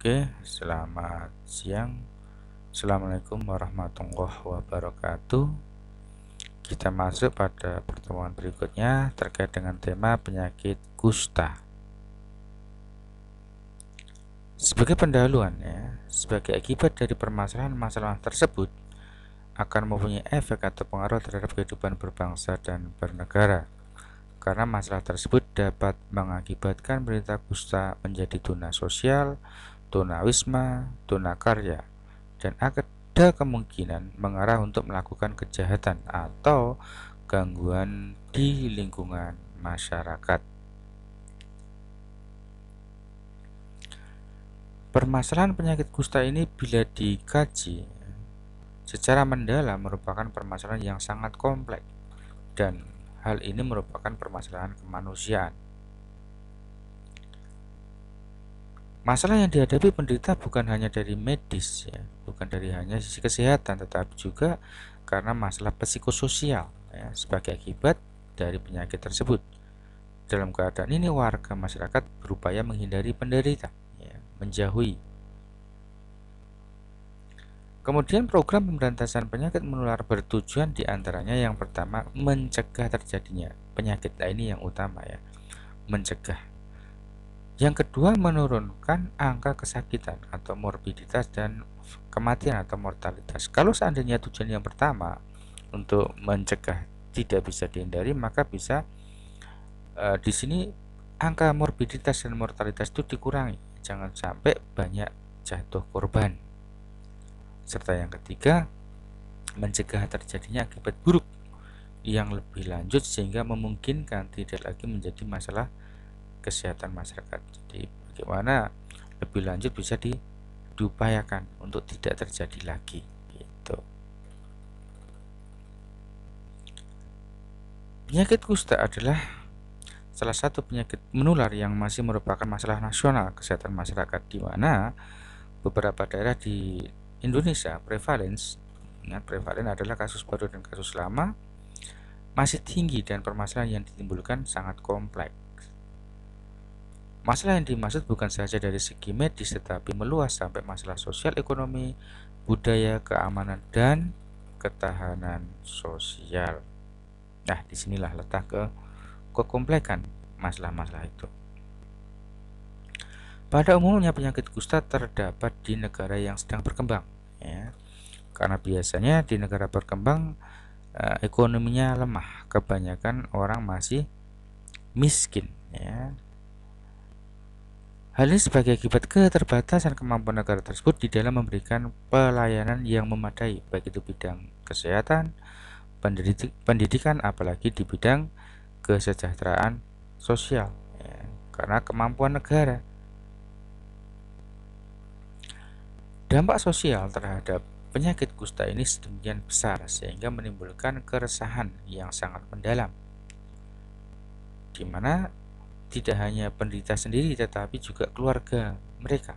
Oke, selamat siang. Assalamualaikum warahmatullahi wabarakatuh. Kita masuk pada pertemuan berikutnya terkait dengan tema penyakit kusta. Sebagai pendahuluan sebagai akibat dari permasalahan-masalah tersebut akan mempunyai efek atau pengaruh terhadap kehidupan berbangsa dan bernegara. Karena masalah tersebut dapat mengakibatkan penderita kusta menjadi tuna sosial, tunawisma, tunakarya, dan ada kemungkinan mengarah untuk melakukan kejahatan atau gangguan di lingkungan masyarakat. Permasalahan penyakit kusta ini bila dikaji secara mendalam merupakan permasalahan yang sangat kompleks dan hal ini merupakan permasalahan kemanusiaan. Masalah yang dihadapi penderita bukan hanya dari medis bukan dari hanya sisi kesehatan, tetapi juga karena masalah psikososial sebagai akibat dari penyakit tersebut. Dalam keadaan ini warga masyarakat berupaya menghindari penderita, menjauhi. Kemudian program pemberantasan penyakit menular bertujuan diantaranya yang pertama mencegah terjadinya penyakit. Nah, ini yang utama mencegah. Yang kedua, menurunkan angka kesakitan atau morbiditas dan kematian atau mortalitas. Kalau seandainya tujuan yang pertama untuk mencegah tidak bisa dihindari, maka bisa di sini angka morbiditas dan mortalitas itu dikurangi. Jangan sampai banyak jatuh korban. Serta yang ketiga, mencegah terjadinya akibat buruk yang lebih lanjut sehingga memungkinkan tidak lagi menjadi masalah kesehatan masyarakat. Jadi bagaimana lebih lanjut bisa diupayakan untuk tidak terjadi lagi gitu. Penyakit kusta adalah salah satu penyakit menular yang masih merupakan masalah nasional kesehatan masyarakat, di mana beberapa daerah di Indonesia prevalen adalah kasus baru dan kasus lama masih tinggi dan permasalahan yang ditimbulkan sangat kompleks. Masalah yang dimaksud bukan saja dari segi medis, tetapi meluas sampai masalah sosial, ekonomi, budaya, keamanan, dan ketahanan sosial. Nah, disinilah letak kekomplekan masalah-masalah itu. Pada umumnya penyakit kusta terdapat di negara yang sedang berkembang, karena biasanya di negara berkembang ekonominya lemah, kebanyakan orang masih miskin, Hal ini sebagai akibat keterbatasan kemampuan negara tersebut di dalam memberikan pelayanan yang memadai, baik itu bidang kesehatan, pendidikan, apalagi di bidang kesejahteraan sosial, karena kemampuan negara. Dampak sosial terhadap penyakit kusta ini sedemikian besar sehingga menimbulkan keresahan yang sangat mendalam, di mana tidak hanya penderita sendiri tetapi juga keluarga mereka,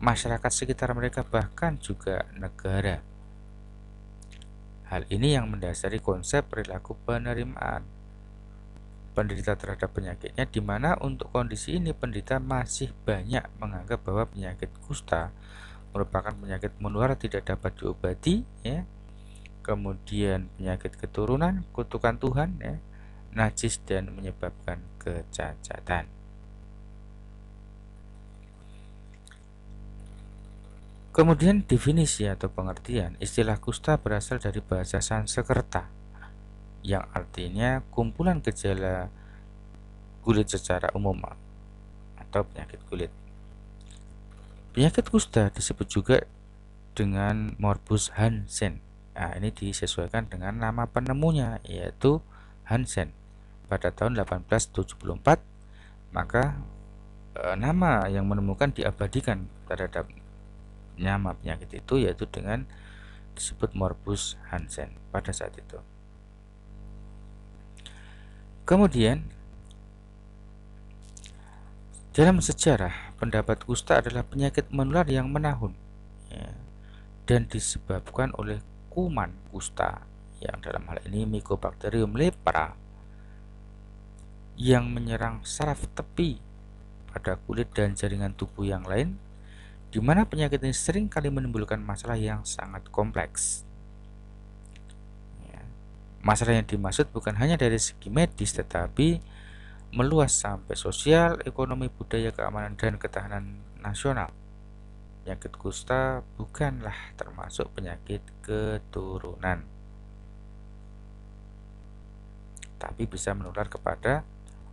masyarakat sekitar mereka, bahkan juga negara. Hal ini yang mendasari konsep perilaku penerimaan penderita terhadap penyakitnya, di mana untuk kondisi ini penderita masih banyak menganggap bahwa penyakit kusta merupakan penyakit menular tidak dapat diobati, kemudian penyakit keturunan, kutukan Tuhan, najis, dan menyebabkan kecacatan. Kemudian definisi atau pengertian istilah kusta berasal dari bahasa Sanskerta yang artinya kumpulan gejala kulit secara umum atau penyakit kulit. Penyakit kusta disebut juga dengan morbus Hansen. Nah, ini disesuaikan dengan nama penemunya, yaitu Hansen pada tahun 1874. Maka nama yang menemukan diabadikan terhadap nama penyakit itu, yaitu dengan disebut morbus Hansen pada saat itu. Kemudian dalam sejarah, pendapat kusta adalah penyakit menular yang menahun dan disebabkan oleh kuman kusta, yang dalam hal ini Mycobacterium lepra, yang menyerang saraf tepi pada kulit dan jaringan tubuh yang lain, di mana penyakit ini sering kali menimbulkan masalah yang sangat kompleks. Ya. Masalah yang dimaksud bukan hanya dari segi medis, tetapi meluas sampai sosial, ekonomi, budaya, keamanan, dan ketahanan nasional. Penyakit kusta bukanlah termasuk penyakit keturunan, tapi bisa menular kepada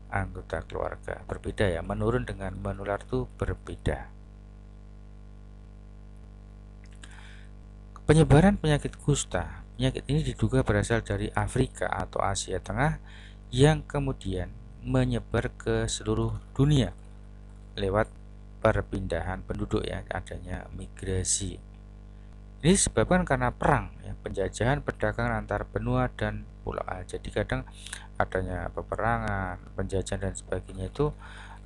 anggota keluarga. Berbeda ya, menurun dengan menular itu berbeda. Penyebaran penyakit kusta. Penyakit ini diduga berasal dari Afrika atau Asia Tengah yang kemudian menyebar ke seluruh dunia lewat perpindahan penduduk, ya, adanya migrasi. Ini disebabkan karena perang, ya, penjajahan, perdagangan antar benua dan pulau. Jadi kadang adanya peperangan, penjajahan dan sebagainya itu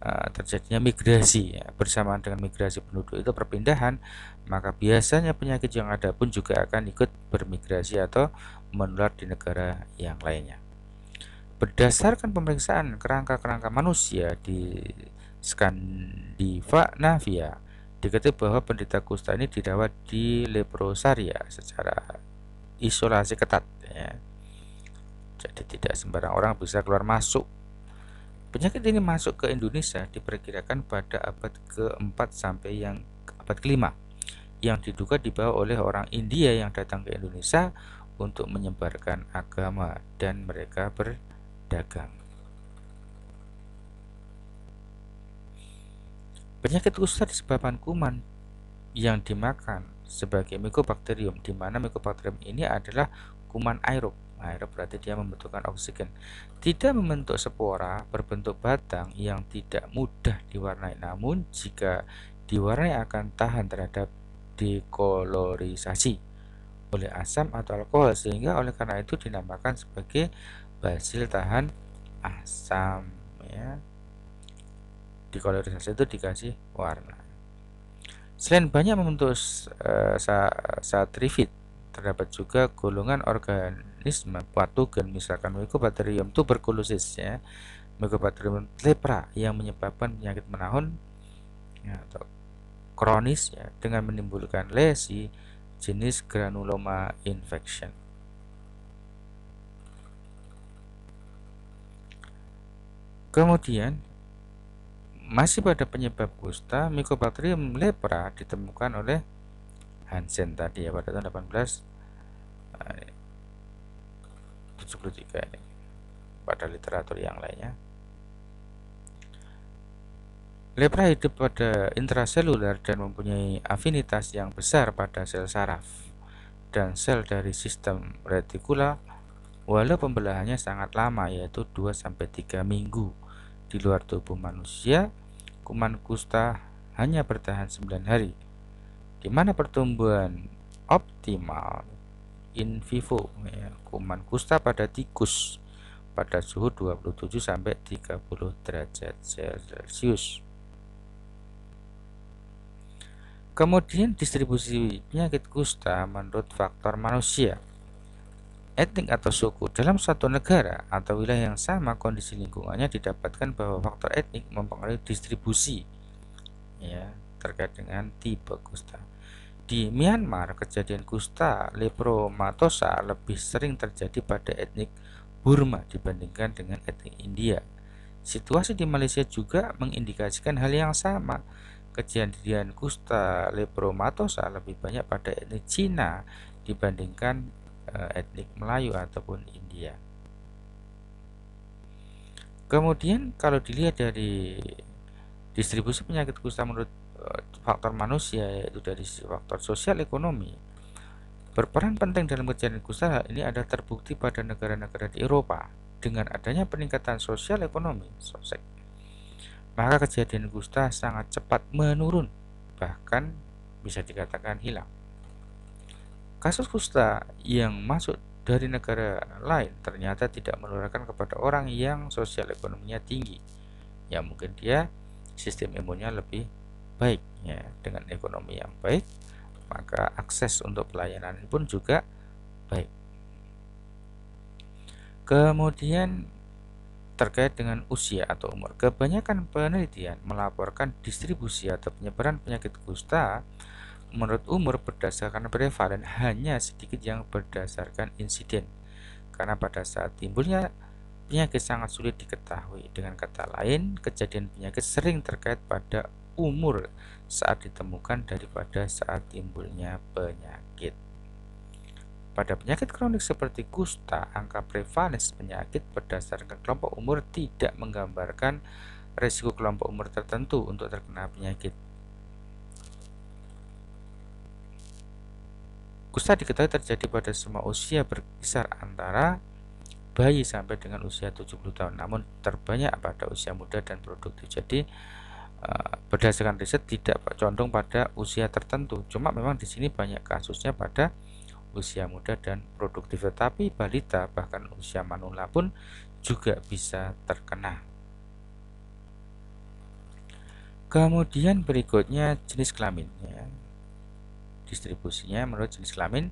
terjadinya migrasi, ya. Bersamaan dengan migrasi penduduk itu perpindahan, maka biasanya penyakit yang ada pun juga akan ikut bermigrasi atau menular di negara yang lainnya. Berdasarkan pemeriksaan kerangka-kerangka manusia di Skandinavia, diketahui bahwa penderita kusta ini dirawat di leprosaria secara isolasi ketat, ya. Jadi tidak sembarang orang bisa keluar masuk. Penyakit ini masuk ke Indonesia diperkirakan pada abad ke-4 sampai yang abad ke-5, yang diduga dibawa oleh orang India yang datang ke Indonesia untuk menyebarkan agama dan mereka berdagang. Penyakit kusta disebabkan kuman yang dimakan sebagai Mycobacterium, di mana Mycobacterium ini adalah kuman aerob. Aerob berarti dia membutuhkan oksigen. Tidak membentuk spora berbentuk batang yang tidak mudah diwarnai, namun jika diwarnai akan tahan terhadap dekolorisasi oleh asam atau alkohol, sehingga oleh karena itu dinamakan sebagai basil tahan asam, ya. Dekolorisasi itu dikasih warna. Selain banyak membentuk satrifit, terdapat juga golongan organisme patogen, misalkan Mycobacterium tuberculosis, ya, Mycobacterium lepra, yang menyebabkan penyakit menahun, ya, atau kronis, ya, dengan menimbulkan lesi jenis granuloma infection. Kemudian masih pada penyebab kusta, Mycobacterium lepra ditemukan oleh Hansen tadi, ya, pada tahun 1873 ini. Pada literatur yang lainnya, lepra hidup pada intraseluler dan mempunyai afinitas yang besar pada sel saraf dan sel dari sistem retikula, walau pembelahannya sangat lama, yaitu 2-3 minggu. Di luar tubuh manusia, kuman kusta hanya bertahan 9 hari, di mana pertumbuhan optimal in vivo, ya, kuman kusta pada tikus pada suhu 27-30 derajat Celcius. Kemudian distribusi penyakit kusta menurut faktor manusia, etnik atau suku. Dalam suatu negara atau wilayah yang sama, kondisi lingkungannya didapatkan bahwa faktor etnik mempengaruhi distribusi, ya, terkait dengan tipe kusta. Di Myanmar, kejadian kusta lepromatosa lebih sering terjadi pada etnik Burma dibandingkan dengan etnik India. Situasi di Malaysia juga mengindikasikan hal yang sama. Kejadian kusta lepromatosa lebih banyak pada etnik Cina dibandingkan etnik Melayu ataupun India. Kemudian kalau dilihat dari distribusi penyakit kusta menurut faktor manusia, yaitu dari faktor sosial ekonomi, berperan penting dalam kejadian kusta ini ada terbukti pada negara-negara di Eropa. Dengan adanya peningkatan sosial ekonomi, maka kejadian kusta sangat cepat menurun, bahkan bisa dikatakan hilang. Kasus kusta yang masuk dari negara lain ternyata tidak menularkan kepada orang yang sosial ekonominya tinggi, ya, mungkin dia sistem imunnya lebih baik, ya. Dengan ekonomi yang baik, maka akses untuk pelayanan pun juga baik. Kemudian terkait dengan usia atau umur. Kebanyakan penelitian melaporkan distribusi atau penyebaran penyakit kusta menurut umur berdasarkan prevalen, hanya sedikit yang berdasarkan insiden. Karena pada saat timbulnya penyakit sangat sulit diketahui. Dengan kata lain, kejadian penyakit sering terkait pada umur saat ditemukan daripada saat timbulnya penyakit. Pada penyakit kronik seperti kusta, angka prevalensi penyakit berdasarkan kelompok umur tidak menggambarkan risiko kelompok umur tertentu untuk terkena penyakit. Kusta diketahui terjadi pada semua usia berkisar antara bayi sampai dengan usia 70 tahun, namun terbanyak pada usia muda dan produktif. Jadi berdasarkan riset tidak condong pada usia tertentu, cuma memang di sini banyak kasusnya pada usia muda dan produktif, tetapi balita bahkan usia manula pun juga bisa terkena. Kemudian berikutnya jenis kelamin ya. Distribusinya menurut jenis kelamin,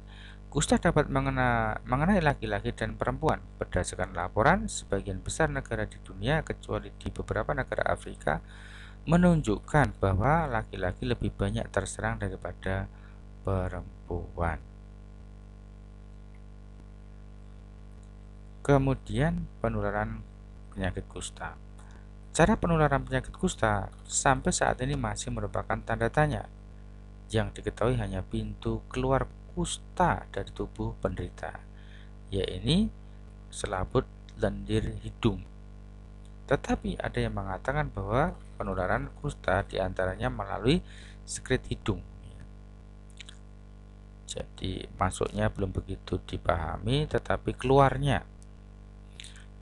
kusta dapat mengenai laki-laki dan perempuan. Berdasarkan laporan, sebagian besar negara di dunia kecuali di beberapa negara Afrika menunjukkan bahwa laki-laki lebih banyak terserang daripada perempuan. Kemudian penularan penyakit kusta. Cara penularan penyakit kusta sampai saat ini masih merupakan tanda tanya. Yang diketahui hanya pintu keluar kusta dari tubuh penderita, yaitu selaput lendir hidung. Tetapi ada yang mengatakan bahwa penularan kusta diantaranya melalui sekret hidung. Jadi masuknya belum begitu dipahami, tetapi keluarnya.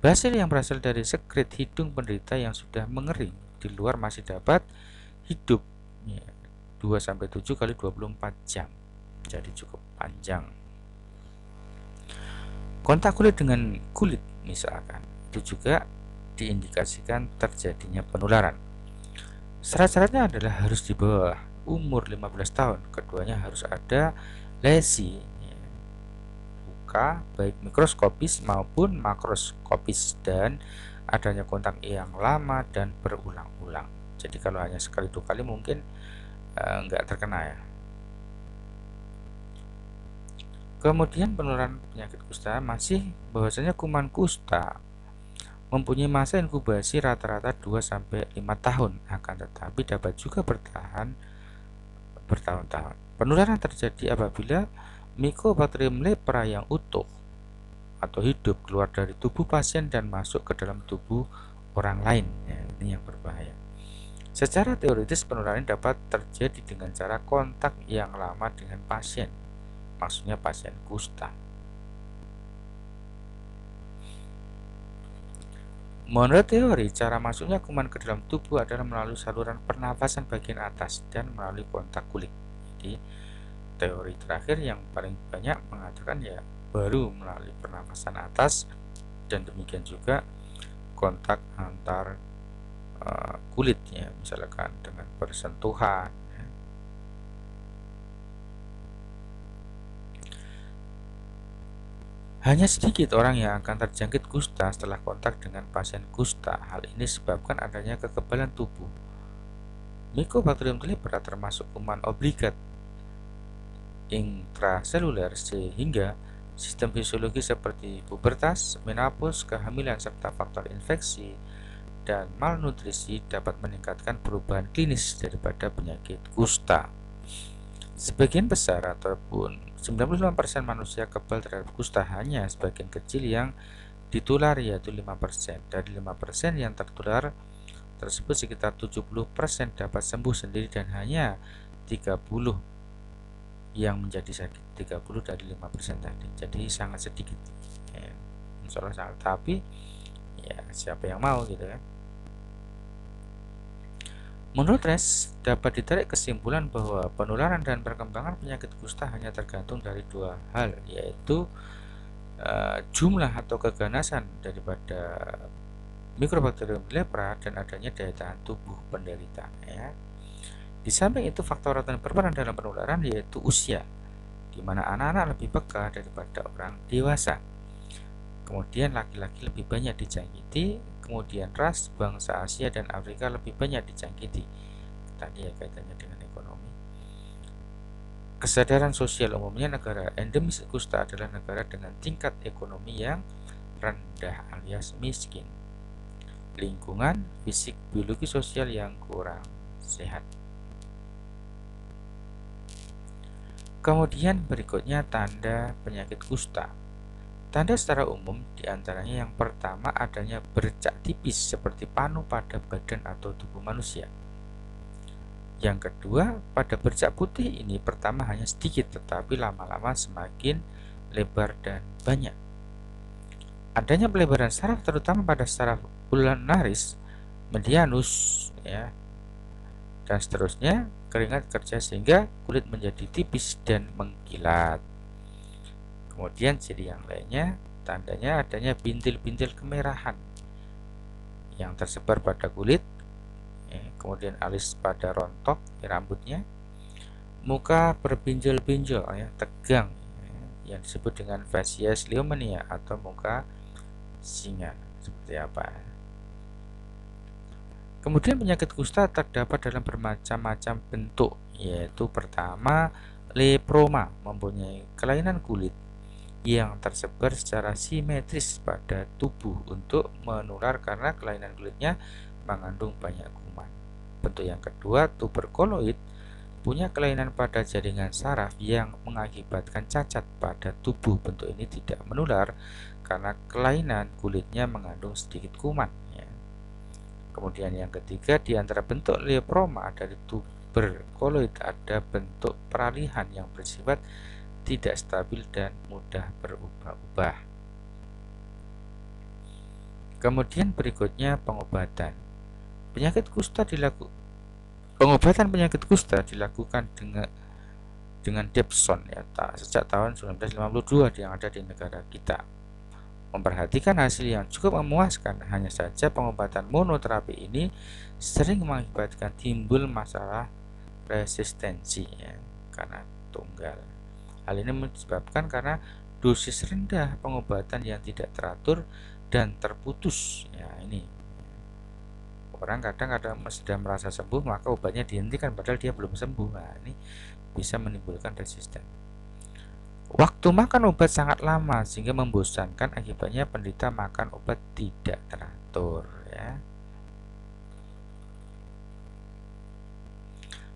Basil yang berasal dari sekret hidung penderita yang sudah mengering di luar masih dapat hidup 2-7 kali 24 jam. Jadi cukup panjang. Kontak kulit dengan kulit misalkan, itu juga diindikasikan terjadinya penularan. Syarat-syaratnya adalah harus di bawah umur 15 tahun. Keduanya harus ada lesi baik mikroskopis maupun makroskopis, dan adanya kontak yang lama dan berulang-ulang. Jadi kalau hanya sekali 2 kali mungkin nggak terkena ya. Kemudian penularan penyakit kusta masih bahwasanya kuman kusta mempunyai masa inkubasi rata-rata 2-5 tahun, akan tetapi dapat juga bertahan bertahun-tahun. Penularan terjadi apabila Mycobacterium lepra yang utuh atau hidup keluar dari tubuh pasien dan masuk ke dalam tubuh orang lain. Ya, ini yang berbahaya. Secara teoritis penularan dapat terjadi dengan cara kontak yang lama dengan pasien, maksudnya pasien kusta. Menurut teori, cara masuknya kuman ke dalam tubuh adalah melalui saluran pernafasan bagian atas dan melalui kontak kulit. Jadi teori terakhir yang paling banyak mengatakan ya baru melalui pernafasan atas, dan demikian juga kontak antar kulit ya, misalkan dengan bersentuhan ya. Hanya sedikit orang yang akan terjangkit kusta setelah kontak dengan pasien kusta. Hal ini disebabkan adanya kekebalan tubuh. Mycobacterium lepra termasuk kuman obligat intraseluler, sehingga sistem fisiologi seperti pubertas, menopause, kehamilan, serta faktor infeksi dan malnutrisi dapat meningkatkan perubahan klinis daripada penyakit kusta. Sebagian besar ataupun 95% manusia kebal terhadap kusta, hanya sebagian kecil yang ditular, yaitu 5%. Dari 5% yang tertular tersebut sekitar 70% dapat sembuh sendiri dan hanya 30 yang menjadi sakit, 30 dari 5% tadi. Jadi sangat sedikit ya, insya Allah sangat, tapi ya siapa yang mau gitu kan. Menurut Rees, dapat ditarik kesimpulan bahwa penularan dan perkembangan penyakit kusta hanya tergantung dari 2 hal, yaitu jumlah atau keganasan daripada Mycobacterium lepra dan adanya daya tahan tubuh penderita ya. Di samping itu, faktor yang berperan dalam penularan yaitu usia, di mana anak-anak lebih peka daripada orang dewasa. Kemudian laki-laki lebih banyak dijangkiti, kemudian ras, bangsa Asia dan Afrika lebih banyak dijangkiti. Tadi ya kaitannya dengan ekonomi. Kesadaran sosial umumnya negara endemis kusta adalah negara dengan tingkat ekonomi yang rendah alias miskin. Lingkungan, fisik, biologi sosial yang kurang sehat. Kemudian berikutnya tanda penyakit kusta. Tanda secara umum diantaranya yang pertama adanya bercak tipis seperti panu pada badan atau tubuh manusia. Yang kedua, pada bercak putih ini pertama hanya sedikit tetapi lama-lama semakin lebar dan banyak. Adanya pelebaran saraf terutama pada saraf ulnaris, medianus ya, dan seterusnya, keringat kerja sehingga kulit menjadi tipis dan mengkilat. Kemudian ciri yang lainnya, tandanya adanya bintil-bintil kemerahan yang tersebar pada kulit, kemudian alis pada rontok rambutnya, muka berbinjal-binjal tegang, yang disebut dengan facies leishmania atau muka singa. Seperti apa? Kemudian penyakit kusta terdapat dalam bermacam-macam bentuk, yaitu pertama, leproma mempunyai kelainan kulit yang tersebar secara simetris pada tubuh untuk menular karena kelainan kulitnya mengandung banyak kuman. Bentuk yang kedua, tuberkuloid, punya kelainan pada jaringan saraf yang mengakibatkan cacat pada tubuh. Bentuk ini tidak menular karena kelainan kulitnya mengandung sedikit kuman. Kemudian yang ketiga, di antara bentuk leproma dari tuberkuloid ada bentuk peralihan yang bersifat tidak stabil dan mudah berubah-ubah. Kemudian berikutnya pengobatan. Pengobatan penyakit kusta dilakukan dengan Depson sejak tahun 1952 yang ada di negara kita. Memperhatikan hasil yang cukup memuaskan, hanya saja pengobatan monoterapi ini sering mengakibatkan timbul masalah resistensi karena tunggal. Hal ini disebabkan karena dosis rendah pengobatan yang tidak teratur dan terputus. Ini orang kadang sudah merasa sembuh maka obatnya dihentikan padahal dia belum sembuh. Ini bisa menimbulkan resisten. Waktu makan obat sangat lama sehingga membosankan, akibatnya penderita makan obat tidak teratur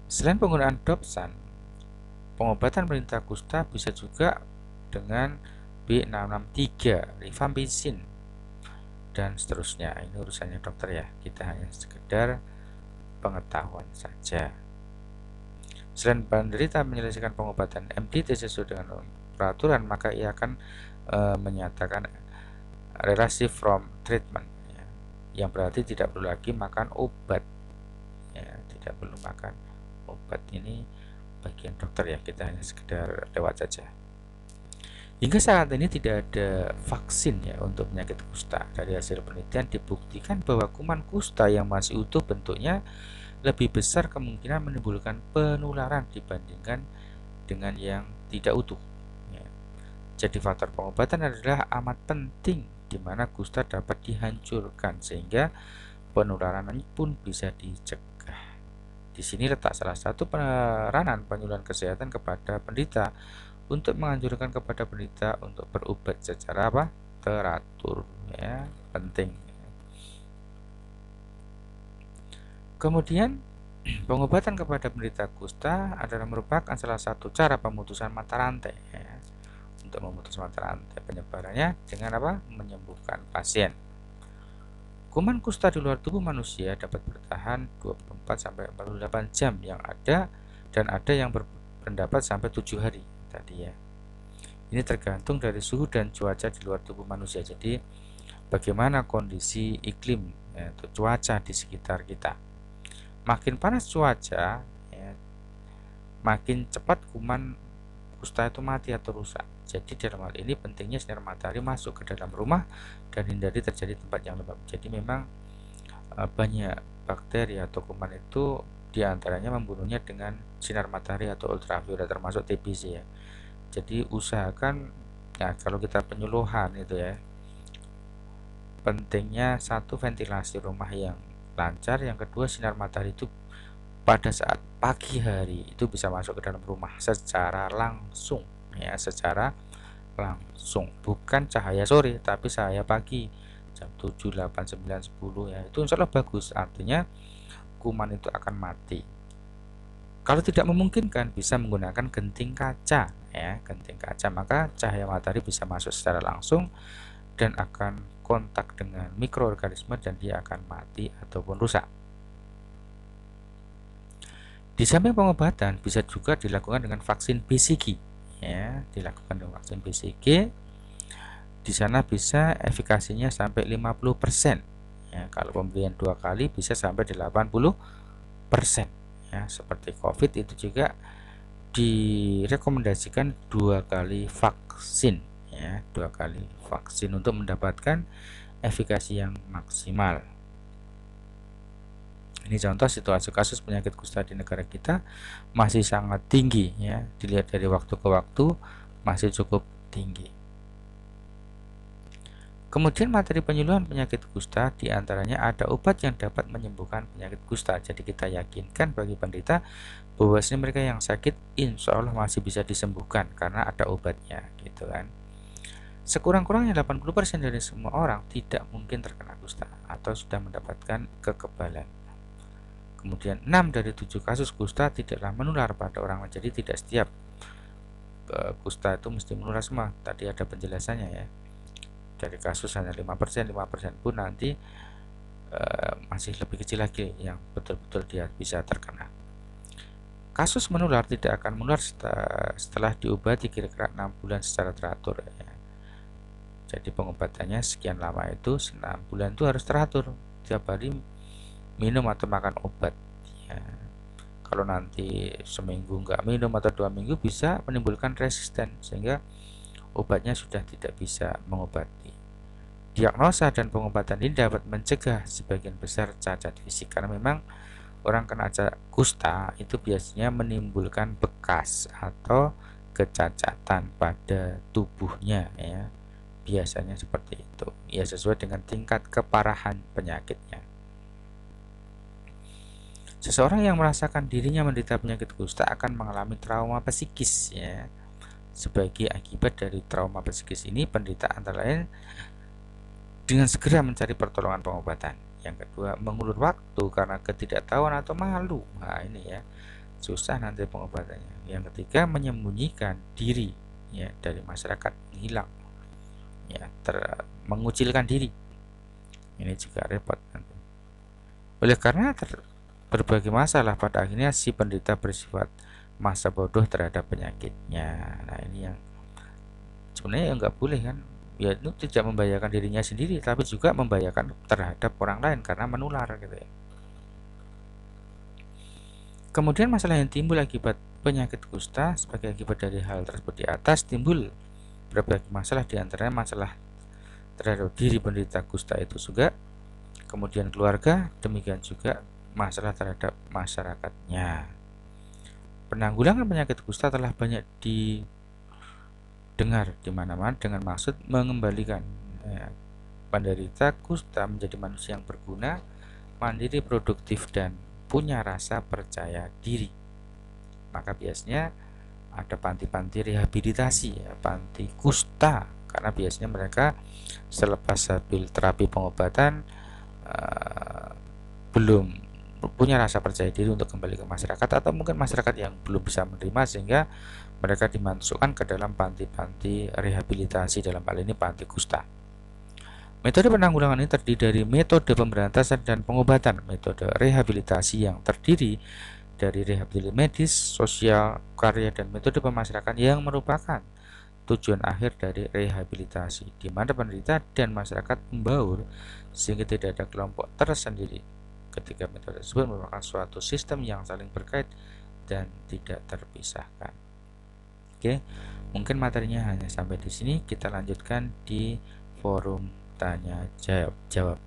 Selain penggunaan Dopsan, pengobatan penderita kusta bisa juga dengan B663, rifampicin dan seterusnya. Ini urusannya dokter ya, kita hanya sekedar pengetahuan saja. Selain penderita menyelesaikan pengobatan MDT sesuai dengan peraturan, maka ia akan menyatakan relasi from treatment yang berarti tidak perlu lagi makan obat tidak perlu makan obat. Ini bagian dokter ya, kita hanya sekedar lewat saja. Hingga saat ini tidak ada vaksin untuk penyakit kusta. Dari hasil penelitian dibuktikan bahwa kuman kusta yang masih utuh bentuknya lebih besar kemungkinan menimbulkan penularan dibandingkan dengan yang tidak utuh. Jadi faktor pengobatan adalah amat penting di mana kusta dapat dihancurkan sehingga penularan pun bisa dicegah. Di sini letak salah satu peranan penyuluhan kesehatan kepada penderita untuk menganjurkan kepada penderita untuk berobat secara teratur penting. Kemudian pengobatan kepada penderita kusta adalah merupakan salah satu cara pemutusan mata rantai untuk memutus mata rantai penyebarannya dengan menyembuhkan pasien. Kuman kusta di luar tubuh manusia dapat bertahan 24-48 jam yang ada yang berpendapat sampai 7 hari tadi ya. Ini tergantung dari suhu dan cuaca di luar tubuh manusia. Jadi bagaimana kondisi iklim atau cuaca di sekitar kita. Makin panas cuaca makin cepat kuman kusta itu mati atau rusak. Jadi dalam hal ini pentingnya sinar matahari masuk ke dalam rumah dan hindari terjadi tempat yang lembab. Jadi memang banyak bakteri atau kuman itu diantaranya membunuhnya dengan sinar matahari atau ultraviolet termasuk TBC ya. Jadi usahakan kalau kita penyuluhan itu pentingnya satu, ventilasi rumah yang lancar, yang kedua sinar matahari itu pada saat pagi hari itu bisa masuk ke dalam rumah secara langsung ya, secara langsung, bukan cahaya sore tapi cahaya pagi jam 7, 8, 9, 10 ya, itu insya Allah bagus, artinya kuman itu akan mati. Kalau tidak memungkinkan bisa menggunakan genting kaca ya, genting kaca, maka cahaya matahari bisa masuk secara langsung dan akan kontak dengan mikroorganisme dan dia akan mati ataupun rusak. Di samping pengobatan bisa juga dilakukan dengan vaksin BCG ya, dilakukan dengan vaksin BCG. Di sana bisa efikasinya sampai 50% ya, kalau pemberian 2 kali bisa sampai 80% ya. Seperti COVID itu juga direkomendasikan 2 kali vaksin ya, 2 kali vaksin untuk mendapatkan efikasi yang maksimal. Ini contoh situasi kasus penyakit kusta di negara kita masih sangat tinggi ya, dilihat dari waktu ke waktu masih cukup tinggi. Kemudian materi penyembuhan penyakit kusta diantaranya ada obat yang dapat menyembuhkan penyakit kusta. Jadi kita yakinkan bagi penderita bahwasanya mereka yang sakit insya Allah masih bisa disembuhkan karena ada obatnya gitu kan. Sekurang-kurangnya 80% dari semua orang tidak mungkin terkena kusta atau sudah mendapatkan kekebalan. Kemudian 6 dari 7 kasus kusta tidaklah menular pada orang, jadi tidak setiap kusta itu mesti menular semua. Tadi ada penjelasannya ya. Dari kasus hanya 5%, 5% pun nanti masih lebih kecil lagi yang betul-betul dia bisa terkena. Kasus menular tidak akan menular setelah diobati kira-kira 6 bulan secara teratur ya. Jadi pengobatannya sekian lama itu 6 bulan itu harus teratur, tiap hari minum atau makan obat ya. Kalau nanti seminggu nggak minum atau 2 minggu bisa menimbulkan resisten sehingga obatnya sudah tidak bisa mengobati. Diagnosa dan pengobatan ini dapat mencegah sebagian besar cacat fisik karena memang orang kena kusta itu biasanya menimbulkan bekas atau kecacatan pada tubuhnya ya. Biasanya seperti itu ya, sesuai dengan tingkat keparahan penyakitnya. Seseorang yang merasakan dirinya menderita penyakit kusta akan mengalami trauma psikis ya. Sebagai akibat dari trauma psikis ini, penderita antara lain dengan segera mencari pertolongan pengobatan. Yang kedua, mengulur waktu karena ketidaktahuan atau malu. Nah, ini ya, susah nanti pengobatannya. Yang ketiga, menyembunyikan diri ya dari masyarakat, menghilang. Ya, mengucilkan diri. Ini juga repot nanti. Oleh karena berbagai masalah, pada akhirnya si penderita bersifat masa bodoh terhadap penyakitnya. Nah, ini yang sebenarnya nggak boleh kan, ya itu tidak membahayakan dirinya sendiri tapi juga membahayakan terhadap orang lain karena menular gitu ya. Kemudian masalah yang timbul akibat penyakit kusta sebagai akibat dari hal tersebut di atas, timbul berbagai masalah, diantaranya masalah terhadap diri penderita kusta itu juga, kemudian keluarga, demikian juga masalah terhadap masyarakatnya. Penanggulangan penyakit kusta telah banyak didengar di mana-mana dengan maksud mengembalikan penderita kusta menjadi manusia yang berguna, mandiri, produktif, dan punya rasa percaya diri. Maka biasanya ada panti-panti rehabilitasi ya, panti kusta, karena biasanya mereka selepas hasil terapi pengobatan belum punya rasa percaya diri untuk kembali ke masyarakat, atau mungkin masyarakat yang belum bisa menerima sehingga mereka dimasukkan ke dalam panti-panti rehabilitasi, dalam hal ini panti kusta. Metode penanggulangan ini terdiri dari metode pemberantasan dan pengobatan, metode rehabilitasi yang terdiri dari rehabilitasi medis, sosial, karya, dan metode pemasyarakat yang merupakan tujuan akhir dari rehabilitasi, di mana penderita dan masyarakat membaur sehingga tidak ada kelompok tersendiri. Ketika metode tersebut merupakan suatu sistem yang saling berkait dan tidak terpisahkan. Oke, mungkin materinya hanya sampai di sini. Kita lanjutkan di forum tanya jawab.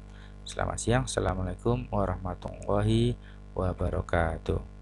Selamat siang. Assalamualaikum warahmatullahi wabarakatuh.